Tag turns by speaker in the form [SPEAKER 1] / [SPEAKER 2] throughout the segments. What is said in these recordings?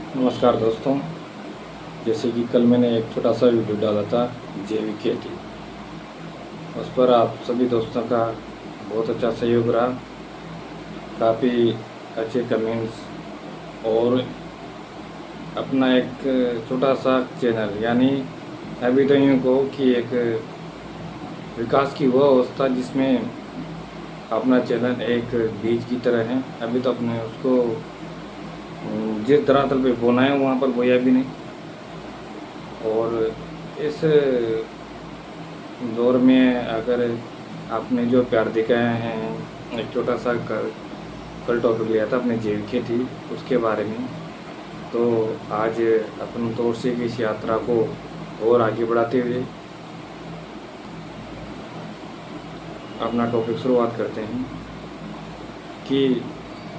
[SPEAKER 1] नमस्कार दोस्तों। जैसे कि कल मैंने एक छोटा सा वीडियो डाला था जैविक खेती। उस पर आप सभी दोस्तों का बहुत अच्छा सहयोग रहा, काफ़ी अच्छे कमेंट्स और अपना एक छोटा सा चैनल, यानी अभी तो यूँ कहो कि एक विकास की वह अवस्था जिसमें अपना चैनल एक बीज की तरह है। अभी तो अपने उसको जिस धरातल पे बोना है वहाँ पर बोया भी नहीं। और इस दौर में अगर आपने जो प्यार दिखाया है, एक छोटा सा कल टॉपिक लिया था अपने जैविक खेती उसके बारे में, तो आज अपन तौर से इस यात्रा को और आगे बढ़ाते हुए अपना टॉपिक शुरुआत करते हैं कि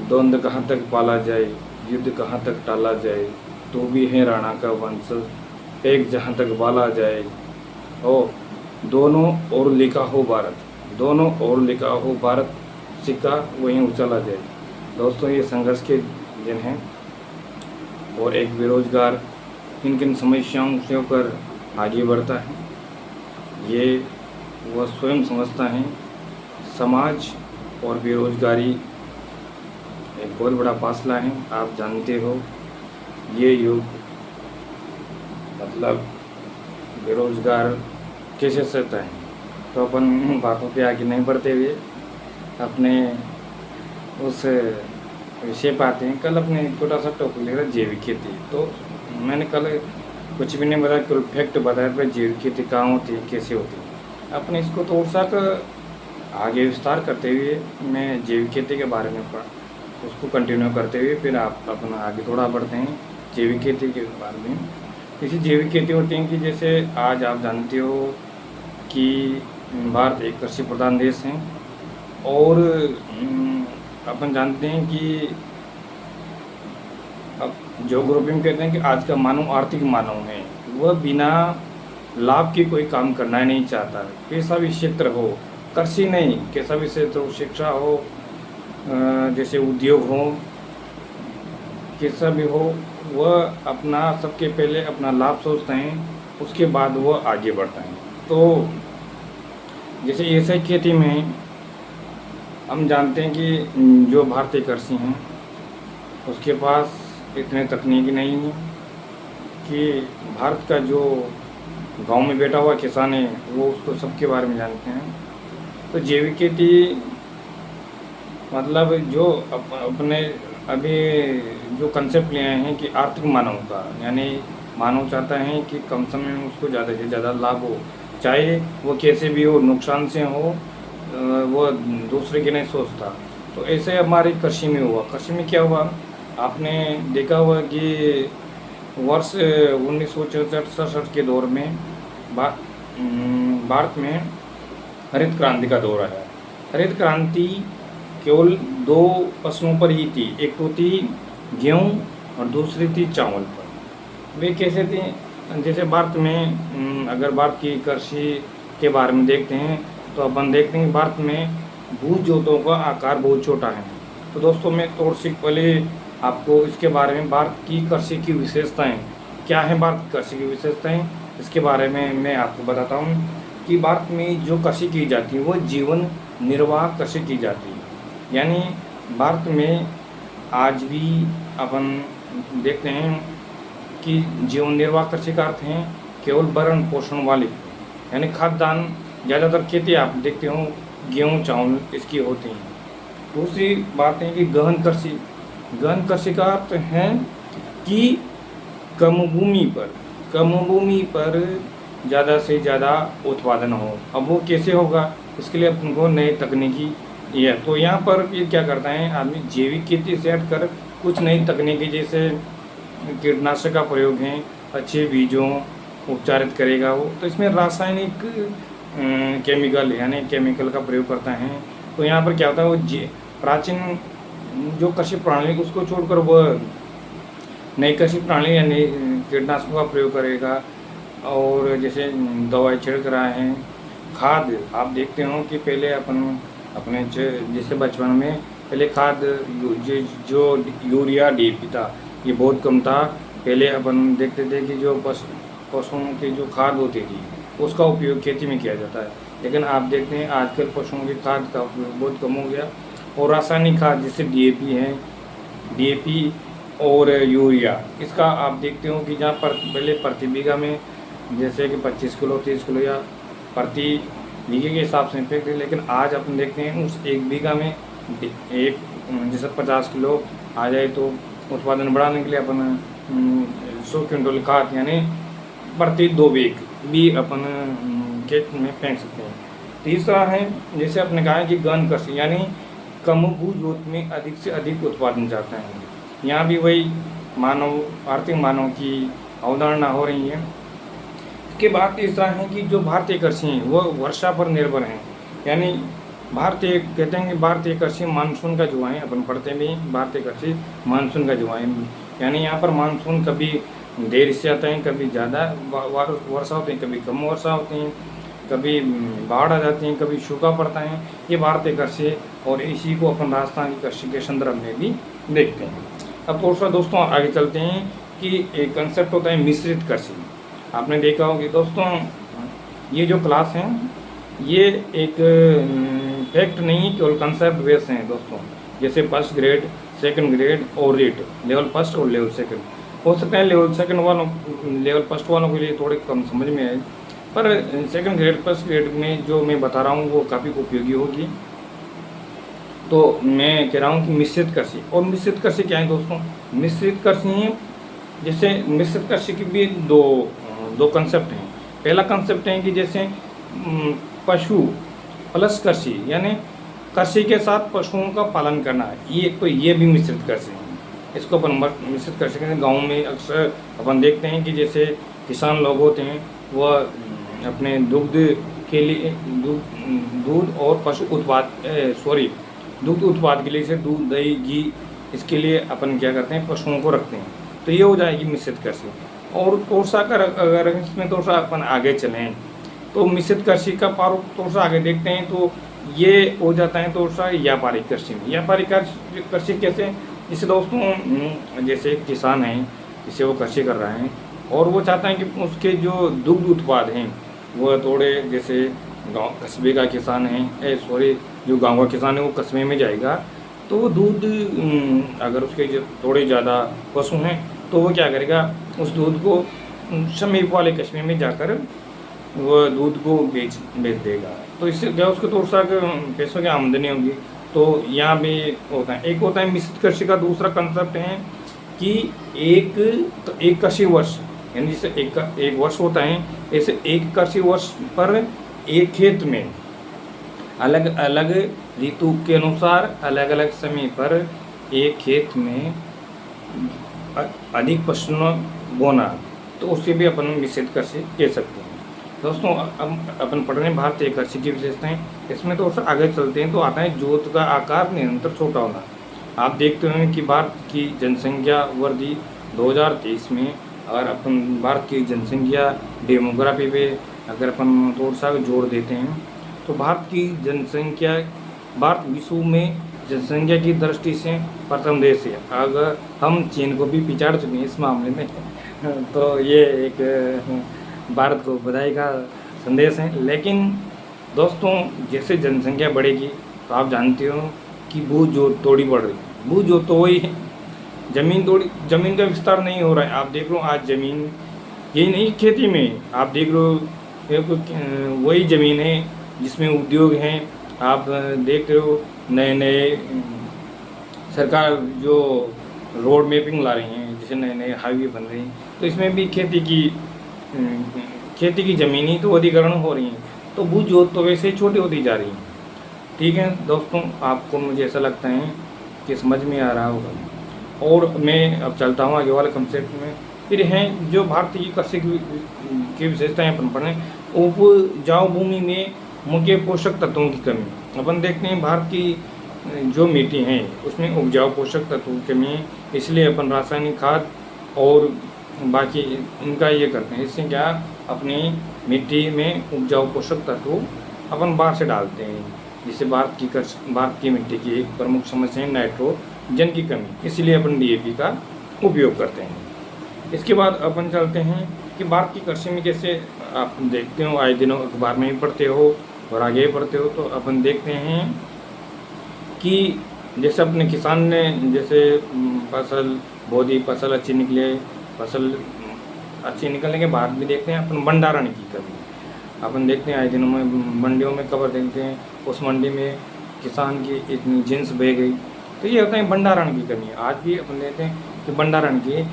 [SPEAKER 1] द्वंद्व कहाँ तक पाला जाए, युद्ध कहाँ तक टाला जाए, तो भी है राणा का वंशज, एक जहाँ तक बाला जाए, और दोनों ओर लिखा हो भारत, दोनों ओर लिखा हो भारत, सिक्का वहीं उछला जाए। दोस्तों, ये संघर्ष के दिन हैं और एक बेरोजगार किन किन समस्याओं से होकर आगे बढ़ता है, ये वह स्वयं समझता है। समाज और बेरोजगारी एक बहुत बड़ा फासला है। आप जानते हो ये युग मतलब बेरोजगार कैसे सहता है। तो अपन बातों पे आगे नहीं बढ़ते हुए अपने उस विषय पे आते हैं। कल अपने एक छोटा सा टॉपिक लिखा था जैविक खेती। तो मैंने कल कुछ भी नहीं बताया, केवल फैक्ट बताया था जैविक खेती कहाँ होती है, कैसे होती है। अपने इसको थोड़ा सा आगे विस्तार करते हुए मैं जैविक खेती के बारे में उसको कंटिन्यू करते हुए फिर आप अपना आगे थोड़ा बढ़ते हैं जैविक खेती के बारे में। जैसे जैविक खेती होती है कि जैसे आज आप जानते हो कि भारत एक कृषि प्रधान देश है और अपन जानते हैं कि अब जो ग्रुपिंग कहते हैं कि आज का मानव आर्थिक मानव है, वह बिना लाभ के कोई काम करना ही नहीं चाहता। कैसा भी क्षेत्र हो, कृषि नहीं, कैसा भी क्षेत्र हो, शिक्षा हो, जैसे उद्योग हो, कैसा भी हो, वह अपना सबके पहले अपना लाभ सोचते हैं, उसके बाद वह आगे बढ़ता है। तो जैसे ऐसे खेती में हम जानते हैं कि जो भारतीय कृषि हैं उसके पास इतने तकनीकी नहीं है कि भारत का जो गांव में बैठा हुआ किसान है वो उसको सबके बारे में जानते हैं। तो जैविक खेती मतलब जो अपने अभी जो कंसेप्ट लिए हैं कि आर्थिक मानव का, यानी मानव चाहता है कि कम समय में उसको ज़्यादा से ज़्यादा लाभ हो, चाहे वो कैसे भी हो, नुकसान से हो, वो दूसरे के नहीं सोचता। तो ऐसे हमारी कृषि में हुआ। कृषि में क्या हुआ, आपने देखा हुआ कि वर्ष 1964-67 के दौर में भारत में हरित क्रांति का दौर आया। हरित क्रांति केवल दो फसलों पर ही थी, एक तो थी गेहूँ और दूसरी थी चावल पर। वे कैसे थे, जैसे भारत में अगर भारत की कृषि के बारे में देखते हैं तो अपन देखते हैं कि भारत में भू जोतों का आकार बहुत छोटा है। तो दोस्तों, मैं थोड़ी सी पहले आपको इसके बारे में भारत की कृषि की विशेषताएं क्या हैं, भारत की कृषि की विशेषताएं, इसके बारे में मैं आपको बताता हूं कि भारत में जो कृषि की जाती है वह जीवन निर्वाह कृषि की जाती है। यानी भारत में आज भी अपन देखते हैं कि जीवन निर्वाह कृषि का अर्थ है केवल भरण पोषण वाली, यानी खाद्यान्न, ज़्यादातर खेती आप देखते हो गेहूँ चावल इसकी होती हैं। दूसरी बात है कि गहन कृषि। गहन कृषि का अर्थ है कि कम भूमि पर ज़्यादा से ज़्यादा उत्पादन हो। अब वो कैसे होगा, इसके लिए अपन को नई तकनीकी है। तो यहाँ पर ये क्या करता है आदमी, जैविक खेती से हटकर कुछ नई तकनीकी जैसे कीटनाशक का प्रयोग है, अच्छे बीजों उपचारित करेगा वो, तो इसमें रासायनिक केमिकल यानी केमिकल का प्रयोग करता है। तो यहाँ पर क्या होता है, वो प्राचीन जो कृषि प्रणाली उसको छोड़कर वह नई कृषि प्रणाली यानी कीटनाशकों का प्रयोग करेगा। और जैसे दवाई छिड़क रहा है, खाद आप देखते हो कि पहले अपने जैसे बचपन में पहले खाद जो यूरिया DAP था, ये बहुत कम था। पहले अपन देखते थे कि जो पशुओं की जो खाद होती थी उसका उपयोग खेती में किया जाता है, लेकिन आप देखते हैं आजकल पशुओं की खाद का उपयोग बहुत कम हो गया। और रासायनिक खाद जैसे डीएपी है, डीएपी और यूरिया, इसका आप देखते हो कि जहाँ पर पहले प्रति बीघा में जैसे कि 25 किलो 30 किलो या प्रति बीघे के हिसाब से फेंकते, लेकिन आज अपन देखते हैं उस एक बीघा में एक जैसे 50 किलो आ जाए तो उत्पादन बढ़ाने के लिए अपन 100 क्विंटल खाद यानी प्रति 2 बीघ भी अपन खेत में फेंक सकते हैं। तीसरा है जैसे आपने कहा है कि गहन कृषि यानी कम भू जोत में अधिक से अधिक उत्पादन चाहते हैं। यहाँ भी वही आर्थिक मानव की अवधारणा हो रही है। इसके बाद तीसरा है कि जो भारतीय कृषि हैं वो वर्षा पर निर्भर हैं, यानी भारतीय कहते हैं कि भारतीय कृषि मानसून का जुआ है। अपन पढ़ते भी भारतीय कृषि मानसून का जुआ है, यानी यहाँ पर मानसून कभी देर से आता है, कभी ज़्यादा वर्षा होती है, कभी कम वर्षा होती है, कभी बाढ़ आ जाती है, कभी सूखा पड़ता है। ये भारतीय कृषि है और इसी को अपन राजस्थान की कृषि के संदर्भ में भी देखते हैं। अब थोड़ा दोस्तों आगे चलते हैं कि एक कंसेप्ट होता है मिश्रित कृषि। आपने देखा होगा कि दोस्तों ये जो क्लास हैं ये एक फैक्ट नहीं केवल कंसेप्ट बेस हैं दोस्तों। जैसे फर्स्ट ग्रेड, सेकंड ग्रेड और रेट, लेवल फर्स्ट और लेवल सेकंड। हो सकता है लेवल फर्स्ट वालों के लिए थोड़े कम समझ में आए, पर सेकंड ग्रेड फर्स्ट ग्रेड में जो मैं बता रहा हूँ वो काफ़ी उपयोगी होगी। तो मैं कह रहा हूँ कि मिश्रित कृषि। और मिश्रित कृषि क्या है दोस्तों? मिश्रित कृषि जैसे मिश्रित कृषि की भी दो कंसेप्ट हैं। पहला कंसेप्ट है कि जैसे पशु प्लस कृषि, यानी कृषि के साथ पशुओं का पालन करना है, ये भी मिश्रित कृषि है। इसको अपन मिश्रित कृषि कहते हैं। गाँव में अक्सर अपन देखते हैं कि जैसे किसान लोग होते हैं वह अपने दुग्ध के लिए दूध और पशु उत्पाद दूध उत्पाद के लिए से दूध दही घी इसके लिए अपन क्या करते हैं पशुओं को रखते हैं। तो ये हो जाएगी मिश्रित कृषि। और थोड़ा सा अगर इसमें थोड़ा सा अपन आगे चलें तो मिश्रित कृषि का प्रारूप थोड़ा सा आगे देखते हैं तो ये हो जाता है थोड़ा सा व्यापारिक कृषि में। व्यापारिक कृषि कैसे? जैसे दोस्तों जैसे किसान हैं, जिसे वो कृषि कर रहे हैं और वो चाहता है कि उसके जो दुग्ध उत्पाद हैं वो थोड़े, जैसे गाँव कस्बे का किसान है जो गाँव का किसान है वो कस्बे में जाएगा तो वो दूध अगर उसके जो थोड़े ज़्यादा पशु हैं तो वो क्या करेगा, उस दूध को समीप वाले कस्बे में जाकर वो दूध को बेच देगा। तो इससे क्या उसको थोड़ा सा पैसों की आमदनी होगी। तो यहाँ भी होता है। एक होता है मिश्रित कृषि का दूसरा कंसेप्ट है कि एक कृषि वर्ष, यानी जैसे एक वर्ष होता है, ऐसे एक कृषि वर्ष पर एक खेत में अलग अलग ऋतु के अनुसार अलग अलग समय पर एक खेत में अधिक फसलों बोना, तो उससे भी अपन मिश्रित कृषि कह सकते हैं। दोस्तों अपन पढ़ रहे हैं भारतीय कृषि की विशेषताएं। इसमें तो आगे चलते हैं तो आता है जोत का आकार निरंतर छोटा होना। आप देखते हैं कि भारत की जनसंख्या वृद्धि 2023 में, अगर अपन भारत की जनसंख्या डेमोग्राफी पे अगर अपन थोड़ा सा जोड़ देते हैं तो भारत विश्व में जनसंख्या की दृष्टि से प्रथम देश है। अगर हम चीन को भी पिछाड़ चुके हैं इस मामले में तो ये एक भारत को बधाई का संदेश है। लेकिन दोस्तों जैसे जनसंख्या बढ़ेगी तो आप जानते हो कि भू जोत थोड़ी बढ़ रही है। भू जोत तो वही है, ज़मीन का विस्तार नहीं हो रहा है। आप देख लो आज ज़मीन यही नहीं, खेती में आप देख लो वही ज़मीन है जिसमें उद्योग हैं। आप देख रहे हो नए नए सरकार जो रोड मैपिंग ला रही हैं, जैसे नए नए हाईवे बन रही हैं, तो इसमें भी खेती की ज़मीनी तो अधिग्रहण हो रही हैं। तो भू जोत तो वैसे ही छोटी होती जा रही हैं। ठीक है दोस्तों, आपको मुझे ऐसा लगता है कि समझ में आ रहा होगा। और मैं अब चलता हूँ आगे वाले कंसेप्ट में। फिर हैं जो भारतीय कृषि की विशेषताएं अपन पढ़ें। उपजाऊ भूमि में मुख्य पोषक तत्वों की कमी। अपन देखते हैं भारत की जो मिट्टी है उसमें उपजाऊ पोषक तत्वों की कमी है, इसलिए अपन रासायनिक खाद और बाकी इनका ये करते हैं। इससे क्या अपनी मिट्टी में उपजाऊ पोषक तत्व अपन बाहर से डालते हैं। जिससे भारत की मिट्टी की एक प्रमुख समस्या है नाइट्रोजन की कमी, इसलिए अपन डीएपी का उपयोग करते हैं। इसके बाद अपन चलते हैं कि भारत की कृषि में जैसे आप देखते हो, आए दिनों अखबार में भी पढ़ते हो और आगे भी पढ़ते हो, तो अपन देखते हैं कि जैसे अपने किसान ने जैसे फसल बो दी, फसल अच्छी निकले, फसल अच्छी निकलने के बाद भी देखते हैं अपन भंडारण की कमी। अपन देखते हैं आए दिनों में मंडियों में खबर देखते हैं, उस मंडी में किसान की इतनी जिन्स बह गई, तो ये होता है भंडारण की कमी। आज भी अपन देखते हैं कि भंडारण की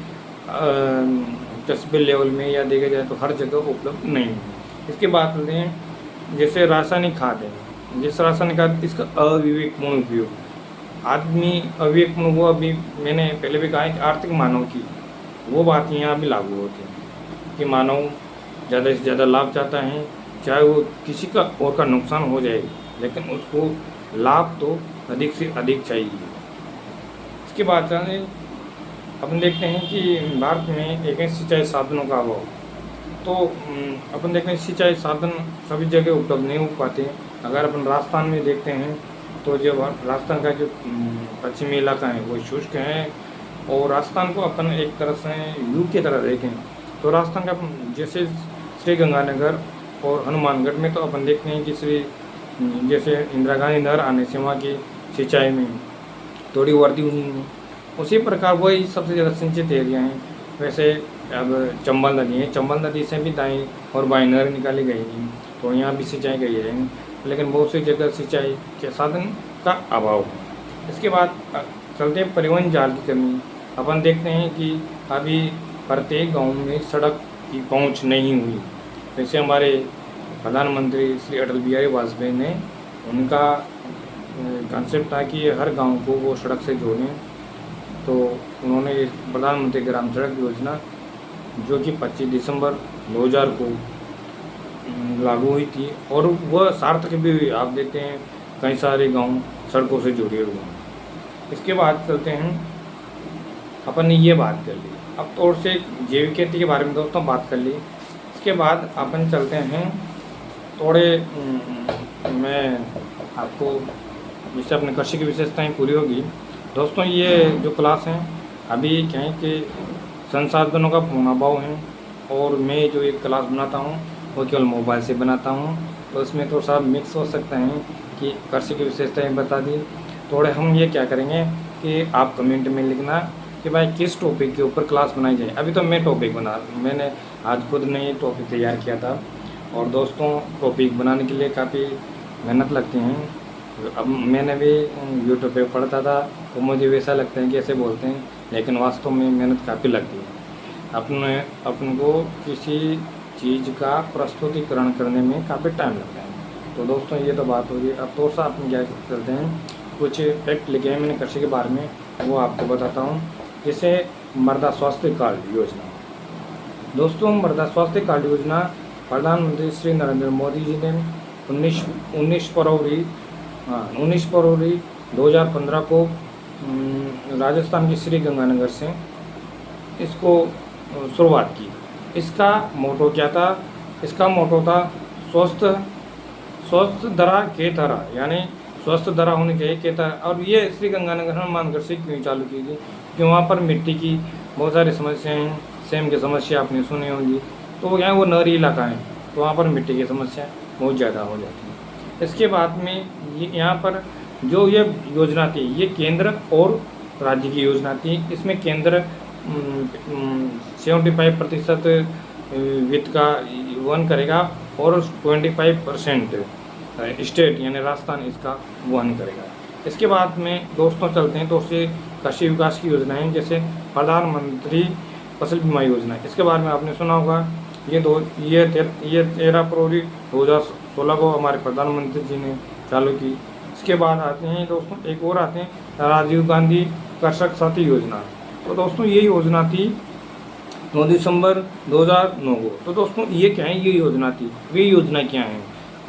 [SPEAKER 1] कस्बे लेवल में या देखा जाए तो हर जगह उपलब्ध नहीं है। इसके बाद चलते हैं जैसे रासायनिक खाद है, जैसे रासायनिक खाद इसका अविवेकपूर्ण उपयोग, आदमी अविवेकपूर्ण, वो अभी मैंने पहले भी कहा है कि आर्थिक मानव की वो बात यहाँ भी लागू होती है कि मानव ज़्यादा से ज़्यादा लाभ चाहता है, चाहे वो किसी का और का नुकसान हो जाए, लेकिन उसको लाभ तो अधिक से अधिक चाहिए। इसके बाद चलें अपन देखते हैं कि भारत में एक सिंचाई साधनों का अभाव, तो अपन देखते हैं सिंचाई साधन सभी जगह उपलब्ध नहीं हो पाते। अगर अपन राजस्थान में देखते हैं तो जो राजस्थान का जो पश्चिमी इलाका है वो शुष्क है, और राजस्थान को अपन एक तरह से यू की तरह देखें तो राजस्थान का जैसे श्रीगंगानगर और हनुमानगढ़ में तो अपन देखते हैं कि जैसे इंदिरा गांधी नहर आने से वहाँ की सिंचाई में थोड़ी वृद्धि हुई है, उसी प्रकार वही सबसे ज़्यादा सिंचित एरिया हैं। वैसे अब चंबल नदी है, चंबल नदी से भी दाएं और बाएं नहर निकाली गई हैं, तो यहाँ भी सिंचाई गई है, लेकिन बहुत सी जगह सिंचाई के साधन का अभाव है। इसके बाद चलते हैं परिवहन जाल की कमी। अपन देखते हैं कि अभी प्रत्येक गांव में सड़क की पहुंच नहीं हुई। वैसे हमारे प्रधानमंत्री श्री अटल बिहारी वाजपेयी ने उनका कॉन्सेप्ट था कि हर गांव को वो सड़क से जोड़ें, तो उन्होंने प्रधानमंत्री ग्राम सड़क योजना जो कि 25 दिसंबर 2000 को लागू हुई थी, और वह सार्थक भी हुई। आप देखते हैं कई सारे गांव सड़कों से जुड़े हुए हैं। इसके बाद चलते हैं, अपन ने ये बात कर ली, अब थोड़ से जैविक खेती के बारे में दोस्तों बात कर ली। इसके बाद अपन चलते हैं थोड़े मैं आपको जिससे अपने कृषि की विशेषताएं पूरी होगी। दोस्तों ये जो क्लास हैं अभी क्या है कि संसाधनों का पूर्ण अभाव है, और मैं जो एक क्लास बनाता हूँ वो केवल मोबाइल से बनाता हूँ, तो इसमें थोड़ा सा मिक्स हो सकता है कि कृषि की विशेषताएं बता दी। थोड़े हम ये क्या करेंगे कि आप कमेंट में लिखना कि भाई किस टॉपिक के ऊपर क्लास बनाई जाए। अभी तो मैं टॉपिक मैंने आज खुद ने टॉपिक तैयार किया था, और दोस्तों टॉपिक बनाने के लिए काफ़ी मेहनत लगती हैं। अब मैंने भी यूट्यूब पे पढ़ता था तो मुझे वैसा लगता है कि ऐसे बोलते हैं, लेकिन वास्तव में मेहनत काफ़ी लगती है। अपन को किसी चीज़ का प्रस्तुतिकरण करने में काफ़ी टाइम लगता है। तो दोस्तों ये तो बात हो गई। अब थोड़ा सा अपन क्या करते हैं, कुछ फैक्ट लिखे हैं मैंने कृषि के बारे में, वो आपको बताता हूँ। जैसे मृदा स्वास्थ्य कार्ड योजना। दोस्तों मृदा स्वास्थ्य कार्ड योजना प्रधानमंत्री श्री नरेंद्र मोदी जी ने 19 फरवरी 2015 को राजस्थान की श्रीगंगानगर से इसको शुरुआत की। इसका मोटो क्या था? इसका मोटो था स्वस्थ धरा के तरह, यानी स्वस्थ धरा होनी चाहिए के तरह। और ये श्रीगंगानगर हनुमानगढ़ से क्यों चालू की थी? कि वहाँ पर मिट्टी की बहुत सारी समस्याएं हैं, सेम की समस्या आपने सुनी होगी। तो यहाँ वो नहरी इलाका है, तो वहाँ पर मिट्टी की समस्या बहुत ज़्यादा हो जाती है। इसके बाद में ये यहाँ पर जो ये योजना थी, ये केंद्र और राज्य की योजना थी। इसमें केंद्र 75% वित्त का वहन करेगा, और 25% स्टेट यानी राजस्थान इसका वहन करेगा। इसके बाद में दोस्तों चलते हैं तो उससे कृषि विकास की योजनाएं, जैसे प्रधानमंत्री फसल बीमा योजना। इसके बारे में आपने सुना होगा। ये 13 फरवरी 2016 को हमारे प्रधानमंत्री जी ने चालू की। इसके बाद आते हैं दोस्तों, एक और आते हैं राजीव गांधी कृषक साथी योजना। तो दोस्तों ये योजना थी 9 दिसंबर 2009 को। तो दोस्तों ये क्या है, ये योजना थी। वे योजना क्या है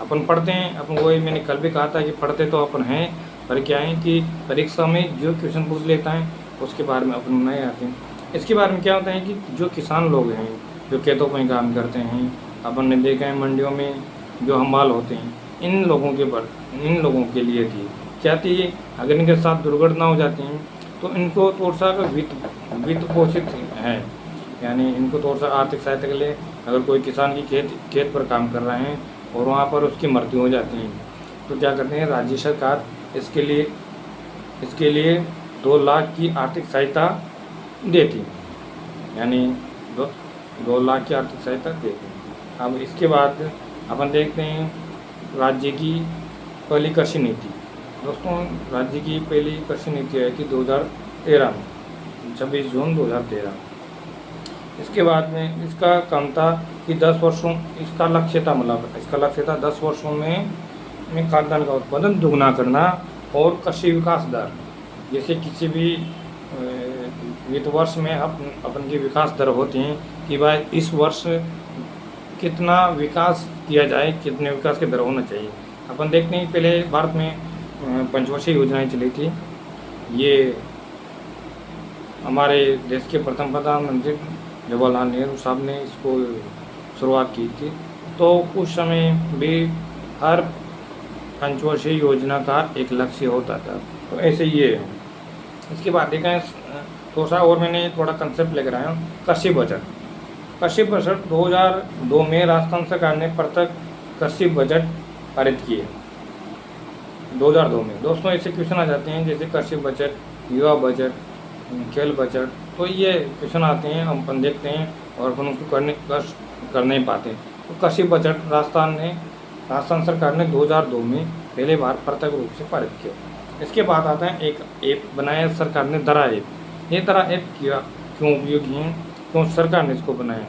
[SPEAKER 1] अपन पढ़ते हैं। अपन वही मैंने कल भी कहा था कि पढ़ते तो अपन हैं, पर क्या है कि परीक्षा में जो क्वेश्चन पूछ लेता है उसके बारे में अपन नहीं आते हैं। इसके बारे में क्या होता है कि जो किसान लोग हैं, जो खेतों में काम करते हैं, अपन ने देखा है मंडियों में जो हमाल होते हैं, इन लोगों के लिए थी क्या थी, अगर इनके साथ दुर्घटना हो जाती हैं तो इनको थोड़ा सा वित्त पोषित हैं, यानी इनको थोड़ा सा आर्थिक सहायता के लिए अगर कोई किसान की खेत पर काम कर रहे हैं और वहाँ पर उसकी मृत्यु हो जाती है तो क्या करते हैं, राज्य सरकार इसके लिए 2 लाख की आर्थिक सहायता देती है, यानी 2 लाख की आर्थिक सहायता देती है। अब इसके बाद अपन देखते हैं राज्य की पहली कृषि नीति। दोस्तों, राज्य की पहली कृषि नीति आई थी 2013 में, 26 जून 2013। इसके बाद में इसका काम था कि 10 वर्षों इसका लक्ष्य था 10 वर्षों में खाद्यान्न का उत्पादन दुगना करना और कृषि विकास दर, जैसे किसी भी वित्त वर्ष में अपन की विकास दर होती हैं कि भाई इस वर्ष कितना विकास किया जाए, कितने विकास की दर होना चाहिए। अपन देखते हैं पहले भारत में पंचवर्षीय योजनाएं चली थी। ये हमारे देश के प्रथम प्रधानमंत्री जवाहरलाल नेहरू साहब ने इसको शुरुआत की थी। तो उस समय भी हर पंचवर्षीय योजना का एक लक्ष्य होता था, तो ऐसे ये है। इसके बाद देखें थोड़ा सा और मैंने थोड़ा कंसेप्ट लेकर आया हूँ, कृषि बजट 2002 में राजस्थान सरकार ने प्रत्येक कृषि बजट पारित किए 2002 में। दोस्तों, ऐसे क्वेश्चन आ जाते हैं जैसे कृषि बजट, युवा बजट, खेल बजट, तो ये क्वेश्चन आते हैं, हम अपन देखते हैं और अपन उसको कर नहीं पाते। तो कृषि बजट राजस्थान सरकार ने 2002 में पहले बार प्रत्यक्ष रूप से पारित किया। इसके बाद आता है एक ऐप बनाया सरकार ने, दरा ऐप। ये दरा ऐप क्यों उपयोगी है, क्यों सरकार ने इसको बनाया?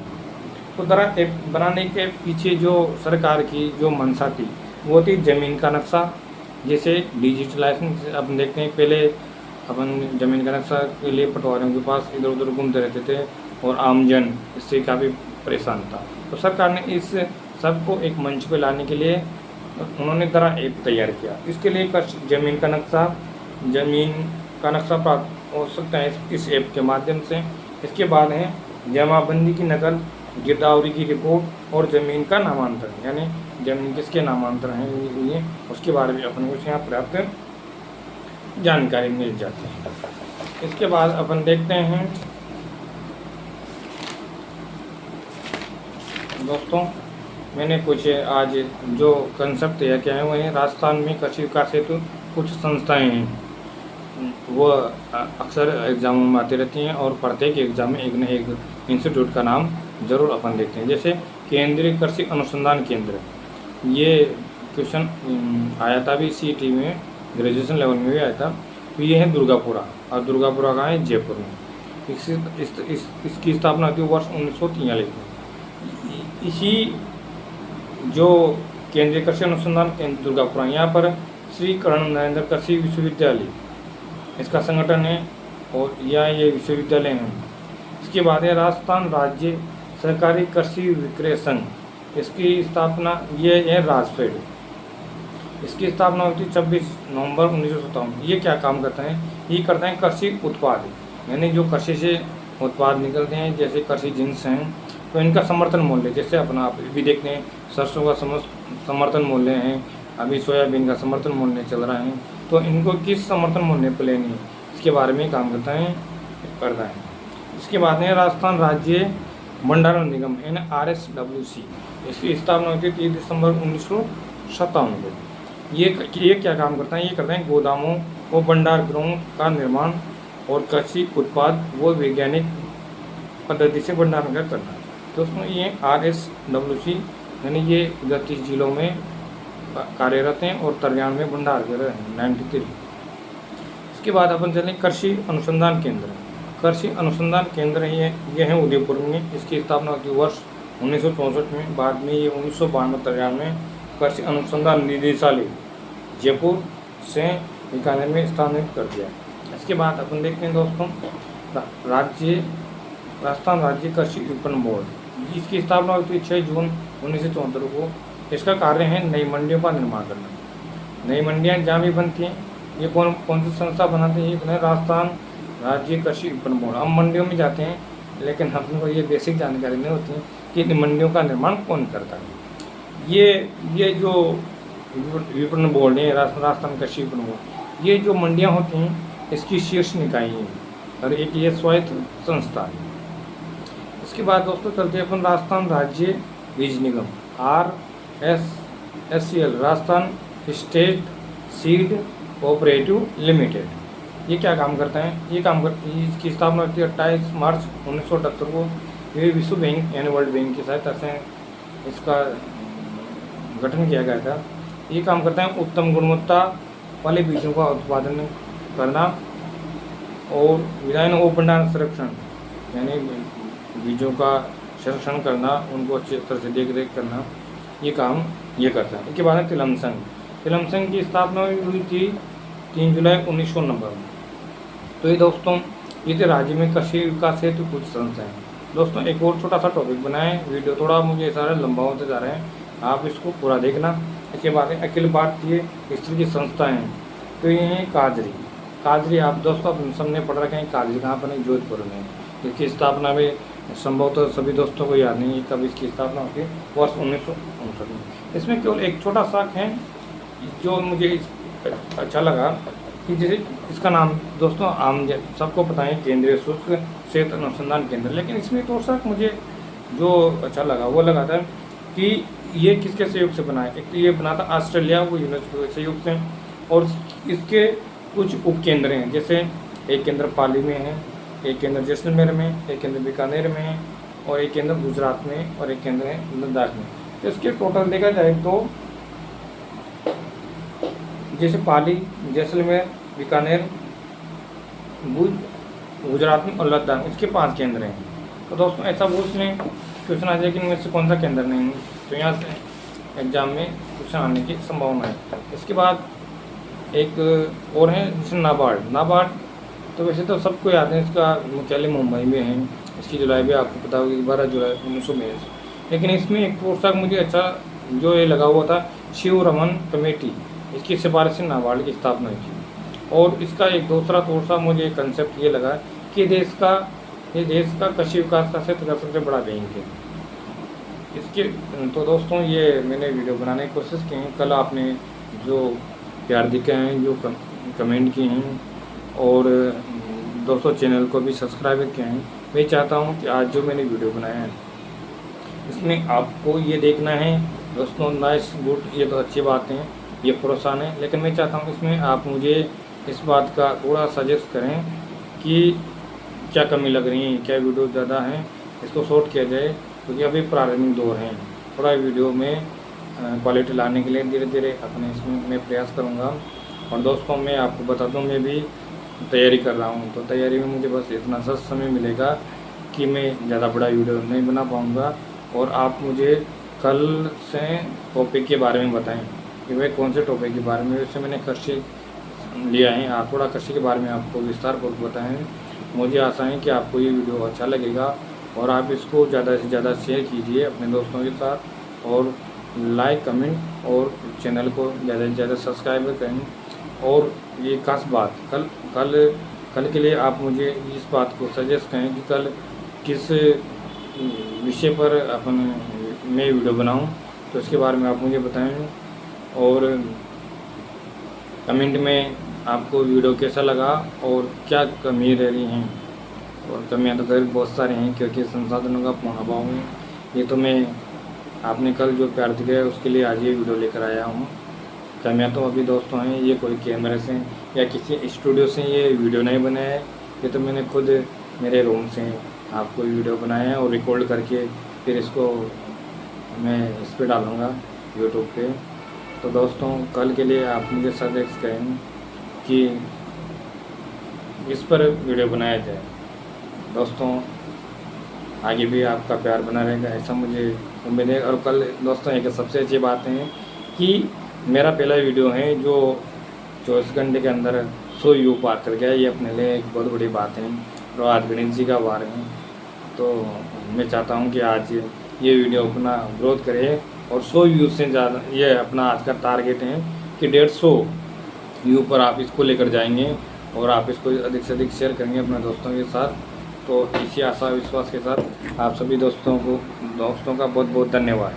[SPEAKER 1] तो दरा ऐप बनाने के पीछे जो सरकार की जो मंशा थी वो थी ज़मीन का नक्शा, जैसे डिजिटलाइजेशन। अपन देखते हैं पहले अपन ज़मीन का नक्शा के लिए पटवारियों के पास इधर उधर घूमते रहते थे और आमजन इससे काफ़ी परेशान था। तो सरकार ने इस सबको एक मंच पे लाने के लिए उन्होंने दरा ऐप तैयार किया। इसके लिए ज़मीन का नक्शा प्राप्त हो सकता है इस ऐप के माध्यम से। इसके बाद है जमाबंदी की नकल, गिरदावरी की रिपोर्ट और ज़मीन का नामांतरण, यानी ज़मीन किसके नामांतरण है ये उसके बारे में अपन को यहाँ पर्याप्त जानकारी मिल जाती है। इसके बाद अपन देखते हैं दोस्तों, मैंने कुछ आज जो कंसेप्ट तैयार किया है वो है राजस्थान में कृषि विकास हेतु कुछ संस्थाएं हैं, वो अक्सर एग्जामों में आती रहती हैं और प्रत्येक एग्जाम में एक न एक इंस्टीट्यूट का नाम ज़रूर अपन देखते हैं। जैसे केंद्रीय कृषि अनुसंधान केंद्र, ये क्वेश्चन आया था भी CET में, ग्रेजुएशन लेवल में भी आया था। तो ये है दुर्गापुरा, और दुर्गापुरा का है जयपुर में। इसकी स्थापना हुई वर्ष 1943 में। इसी जो केंद्रीय कृषि अनुसंधान केंद्र दुर्गापुरा, यहाँ पर श्री कर्ण नरेंद्र कृषि विश्वविद्यालय इसका संगठन है और ये विश्वविद्यालय है। इसके बाद है राजस्थान राज्य सरकारी कृषि विक्रय संघ, इसकी स्थापना ये है राजफेड। इसकी स्थापना हुई थी 26 नवंबर 1957। ये क्या काम करता है? ये करता है कृषि उत्पाद, यानी जो कृषि से उत्पाद निकलते हैं जैसे कृषि जिन्स हैं, तो इनका समर्थन मूल्य, जैसे अपना आप भी देखते हैं सरसों का समर्थन मूल्य है, अभी सोयाबीन का समर्थन मूल्य चल रहा है, तो इनको किस समर्थन मूल्य पर लेनी है इसके बारे में काम करता है। इसके बाद है राजस्थान राज्य भंडारण निगम NRSWC, इसकी स्थापना हुई थी 30 दिसंबर 1957 को। ये क्या काम करता है? ये करता है गोदामों व भंडार गृहों का निर्माण और कृषि उत्पाद वो वैज्ञानिक पद्धति से भंडारण का करना। दोस्तों, ये RSWC यानी ये 31 जिलों में कार्यरत हैं और 93 भंडार गृह हैं, 93। इसके बाद अपन चलें कृषि अनुसंधान केंद्र। कृषि अनुसंधान केंद्र ये है उदयपुर में। इसकी स्थापना हुई वर्ष 1964 में। बाद में ये 1992-93 में कृषि अनुसंधान निदेशालय जयपुर से 91 में स्थानांतरित कर दिया। इसके बाद अपन देखते हैं दोस्तों राजस्थान राज्य कृषि विपणन बोर्ड, इसकी स्थापना हुई थी 6 जून 1974 को। इसका कार्य है नई मंडियों का निर्माण करना। नई मंडियाँ जहाँ भी बनती हैं, ये कौन सी संस्था बनाती है? ये राजस्थान राज्य कृषि विपणन बोर्ड। हम मंडियों में जाते हैं लेकिन हमको ये बेसिक जानकारी नहीं होती है कि इन मंडियों का निर्माण कौन करता है। ये जो विपणन बोर्ड है राजस्थान कृषि विपणन बोर्ड, ये जो मंडियाँ होती हैं इसकी शीर्ष निकाय है। और एक ये स्वायत्त संस्था है। इसके बाद दोस्तों चलते हैं अपन राजस्थान राज्य बीज निगम RSSCL, Rajasthan state seed cooperative limited. ये क्या काम करता है? ये काम कर इसकी स्थापना हुई थी 28 मार्च 1978 को। ये विश्व बैंक यानी वर्ल्ड बैंक की सहायता से इसका गठन किया गया था। ये काम करता है उत्तम गुणवत्ता वाले बीजों का उत्पादन करना और विधायन और भंडारण संरक्षण यानी बीजों का संरक्षण करना, उनको अच्छी तरह से देख रेख करना, ये काम ये करता है। इसके बाद है तिलम संघ। तिलम संघ की स्थापना हुई थी 3 जुलाई 1990 में। तो ये दोस्तों ये थे राज्य में कृषि विकास हेतु कुछ संस्थाएं। दोस्तों एक और छोटा सा टॉपिक बनाएं, वीडियो थोड़ा मुझे सारा लंबा होते जा रहे हैं, आप इसको पूरा देखना। इसके बाद है अखिल भारतीय स्त्री की संस्थाएं। तो ये हैं काजरी। काजरी आप दोस्तों सबने पढ़ रखे हैं, काजरी कहाँ पर है? जोधपुर में। इसकी स्थापना में संभवतः सभी दोस्तों को याद नहीं है कब इसकी स्थापना होती है, वर्ष 1959 में। इसमें केवल एक छोटा सा है जो मुझे अच्छा लगा कि जैसे इसका नाम दोस्तों आम सबको पता है, केंद्रीय शुष्क सेहत अनुसंधान केंद्र। लेकिन इसमें तो सा मुझे जो अच्छा लगा वो लगा था कि ये किसके सहयोग से बना है। एक तो ये बना था ऑस्ट्रेलिया वो यूनेस्को के सहयोग से, और इसके कुछ उपकेंद्र हैं, जैसे एक केंद्र पाली में है, एक केंद्र जैसलमेर में, एक केंद्र बीकानेर में है, और एक केंद्र गुजरात में, और एक केंद्र है लद्दाख में। तो इसके टोटल देखा जाए तो जैसे पाली, जैसलमेर, बीकानेर, भुज, गुजरात में और लद्दाख, इसके 5 केंद्र हैं। तो दोस्तों ऐसा पूछने क्वेश्चन आ जाए कि इनमें से कौन सा केंद्र नहीं, तो यहाँ से एग्जाम में क्वेश्चन आने की संभावना है। इसके बाद एक और है जैसे नाबार्ड। तो वैसे तो सबको याद है, इसका मुख्यालय मुंबई में है। इसकी जुलाई भी आपको पता होगी 12 जुलाई 1982। लेकिन इसमें एक पोशाक मुझे अच्छा जो ये लगा हुआ था, शिव रमन कमेटी, इसकी सिफारिश से नाबार्ड की स्थापना हुई थी। और इसका एक दूसरा थोड़ा मुझे कंसेप्ट ये लगा कि देश का कृषि विकास का क्षेत्र का सबसे बड़ा बैंक है। इसके तो दोस्तों ये मैंने वीडियो बनाने की कोशिश की है। कल आपने जो प्यार दिखे हैं, जो कमेंट किए हैं, और दोस्तों चैनल को भी सब्सक्राइब किए हैं। मैं चाहता हूं कि आज जो मैंने वीडियो बनाया है इसमें आपको ये देखना है दोस्तों, नाइस गुड, ये तो अच्छी बात है, ये प्रोत्साहन है। लेकिन मैं चाहता हूँ इसमें आप मुझे इस बात का थोड़ा सजेस्ट करें कि क्या कमी लग रही है, क्या वीडियो ज़्यादा है, इसको शॉर्ट किया जाए, क्योंकि अभी प्रारंभिक दौर हैं। थोड़ा वीडियो में क्वालिटी लाने के लिए धीरे धीरे अपने इसमें मैं प्रयास करूँगा। और दोस्तों मैं आपको बता दूँ, मैं भी तैयारी कर रहा हूँ, तो तैयारी में मुझे बस इतना सा समय मिलेगा कि मैं ज़्यादा बड़ा वीडियो नहीं बना पाऊँगा। और आप मुझे कल से टॉपिक के बारे में बताएं कि भाई कौन से टॉपिक के बारे में। वैसे मैंने कृषि लिया है, आप थोड़ा कृषि के बारे में आपको विस्तारपूर्वक बताएं। मुझे आशा है कि आपको ये वीडियो अच्छा लगेगा, और आप इसको ज़्यादा से ज़्यादा शेयर कीजिए अपने दोस्तों के साथ, और लाइक कमेंट और चैनल को ज़्यादा से ज़्यादा सब्सक्राइब करें। और ये खास बात कल के लिए आप मुझे इस बात को सजेस्ट करें कि कल किस विषय पर मैं वीडियो बनाऊं, तो इसके बारे में आप मुझे बताएं। और कमेंट में आपको वीडियो कैसा लगा और क्या कमी रह रही हैं। और कमियां तो खैर बहुत सारी हैं, क्योंकि संसाधनों का पूर्ण अभाव है। ये तो मैं आपने कल जो प्यार दिखाया उसके लिए आज ये वीडियो लेकर आया हूँ। कमियां तो अभी दोस्तों हैं, ये कोई कैमरे से या किसी स्टूडियो से ये वीडियो नहीं बनाया है, ये तो मैंने खुद मेरे रूम से आपको वीडियो बनाया है और रिकॉर्ड करके फिर इसको मैं इस पर डालूँगा यूट्यूब पे। तो दोस्तों कल के लिए आप मुझे सजेस्ट करें कि इस पर वीडियो बनाया जाए। दोस्तों आगे भी आपका प्यार बना रहेगा, ऐसा मुझे उम्मीद है। और कल दोस्तों एक सबसे अच्छी बात है कि मेरा पहला वीडियो है जो 24 घंटे के अंदर 100 व्यू पार कर गया। ये अपने लिए एक बहुत बड़ी बात है। और आज गणेश जी का वार है, तो मैं चाहता हूँ कि आज ये वीडियो अपना ग्रोथ करे और 100 व्यू से ज़्यादा, ये अपना आज का टारगेट है कि 150 व्यू पर आप इसको लेकर जाएंगे और आप इसको अधिक से अधिक शेयर करेंगे अपने दोस्तों के साथ। तो इसी आशा विश्वास के साथ आप सभी दोस्तों का बहुत बहुत धन्यवाद।